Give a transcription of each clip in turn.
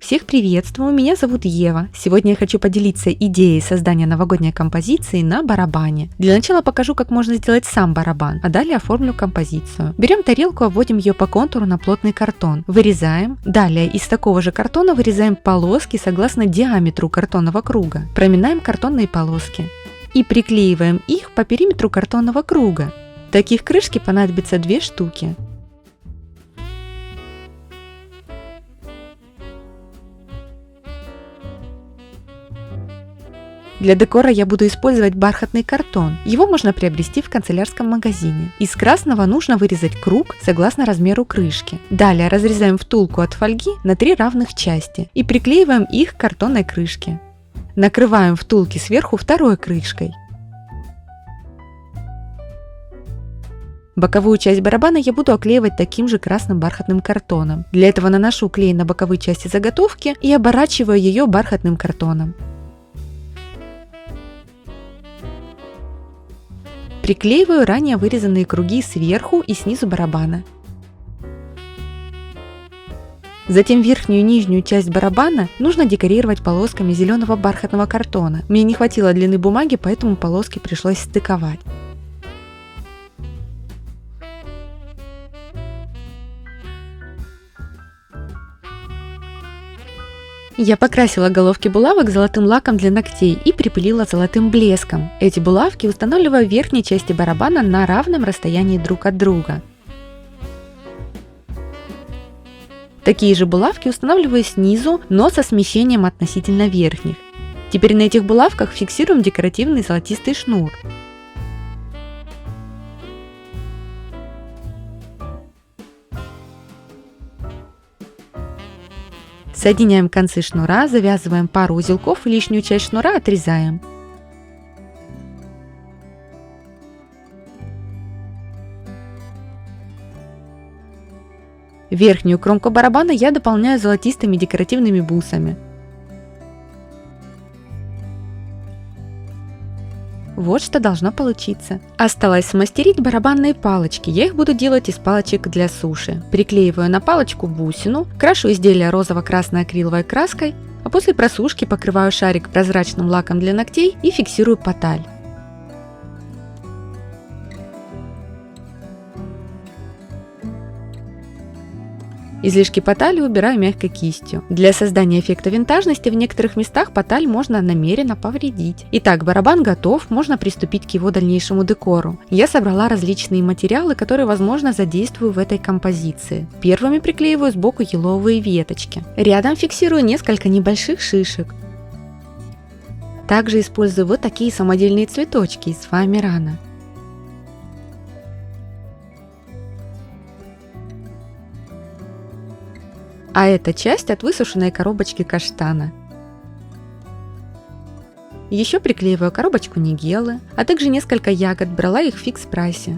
Всех приветствую, меня зовут Ева. Сегодня я хочу поделиться идеей создания новогодней композиции на барабане. Для начала покажу, как можно сделать сам барабан, а далее оформлю композицию. Берем тарелку, обводим ее по контуру на плотный картон. Вырезаем. Далее из такого же картона вырезаем полоски согласно диаметру картонного круга. Проминаем картонные полоски. И приклеиваем их по периметру картонного круга. Таких крышки понадобится 2 штуки. Для декора я буду использовать бархатный картон. Его можно приобрести в канцелярском магазине. Из красного нужно вырезать круг согласно размеру крышки. Далее разрезаем втулку от фольги на 3 равных части и приклеиваем их к картонной крышке. Накрываем втулки сверху второй крышкой. Боковую часть барабана я буду оклеивать таким же красным бархатным картоном. Для этого наношу клей на боковые части заготовки и оборачиваю ее бархатным картоном. Приклеиваю ранее вырезанные круги сверху и снизу барабана. Затем верхнюю и нижнюю часть барабана нужно декорировать полосками зеленого бархатного картона. Мне не хватило длины бумаги, поэтому полоски пришлось стыковать. Я покрасила головки булавок золотым лаком для ногтей и припылила золотым блеском. Эти булавки устанавливаю в верхней части барабана на равном расстоянии друг от друга. Такие же булавки устанавливаю снизу, но со смещением относительно верхних. Теперь на этих булавках фиксируем декоративный золотистый шнур. Соединяем концы шнура, завязываем пару узелков и лишнюю часть шнура отрезаем. Верхнюю кромку барабана я дополняю золотистыми декоративными бусами. Вот что должно получиться. Осталось смастерить барабанные палочки. Я их буду делать из палочек для суши. Приклеиваю на палочку бусину, крашу изделие розово-красной акриловой краской, а после просушки покрываю шарик прозрачным лаком для ногтей и фиксирую поталь. Излишки потали убираю мягкой кистью. Для создания эффекта винтажности в некоторых местах поталь можно намеренно повредить. Итак, барабан готов, можно приступить к его дальнейшему декору. Я собрала различные материалы, которые, возможно, задействую в этой композиции. Первыми приклеиваю сбоку еловые веточки. Рядом фиксирую несколько небольших шишек. Также использую вот такие самодельные цветочки из фоамирана. А это часть от высушенной коробочки каштана. Еще приклеиваю коробочку нигелы, а также несколько ягод, брала их в фикс-прайсе.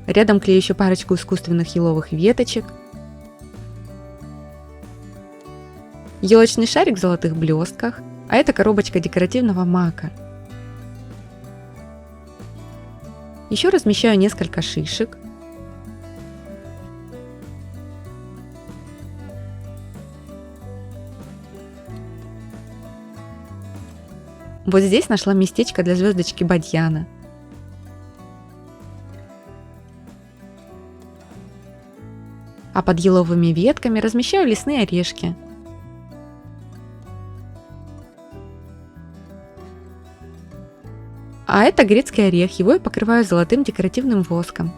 Рядом клею еще парочку искусственных еловых веточек. Елочный шарик в золотых блестках, а это коробочка декоративного мака. Еще размещаю несколько шишек. Вот здесь нашла местечко для звездочки бадьяна. А под еловыми ветками размещаю лесные орешки. А это грецкий орех, его я покрываю золотым декоративным воском.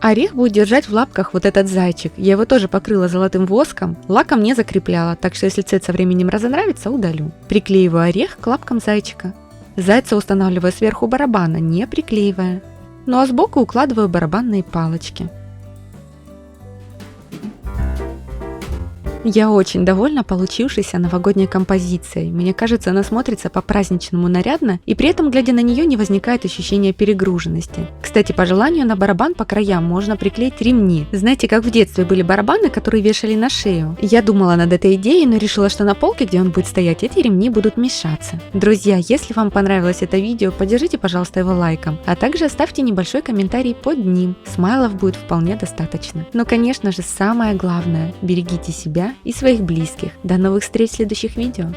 Орех будет держать в лапках вот этот зайчик. Я его тоже покрыла золотым воском, лаком не закрепляла, так что если цвет со временем разонравится, удалю. Приклеиваю орех к лапкам зайчика. Зайца устанавливаю сверху барабана, не приклеивая. Ну а сбоку укладываю барабанные палочки. Я очень довольна получившейся новогодней композицией. Мне кажется, она смотрится по-праздничному нарядно, и при этом, глядя на нее, не возникает ощущения перегруженности. Кстати, по желанию на барабан по краям можно приклеить ремни. Знаете, как в детстве были барабаны, которые вешали на шею? Я думала над этой идеей, но решила, что на полке, где он будет стоять, эти ремни будут мешаться. Друзья, если вам понравилось это видео, поддержите, пожалуйста, его лайком, а также оставьте небольшой комментарий под ним. Смайлов будет вполне достаточно. Но, конечно же, самое главное – берегите себя и своих близких. До новых встреч в следующих видео!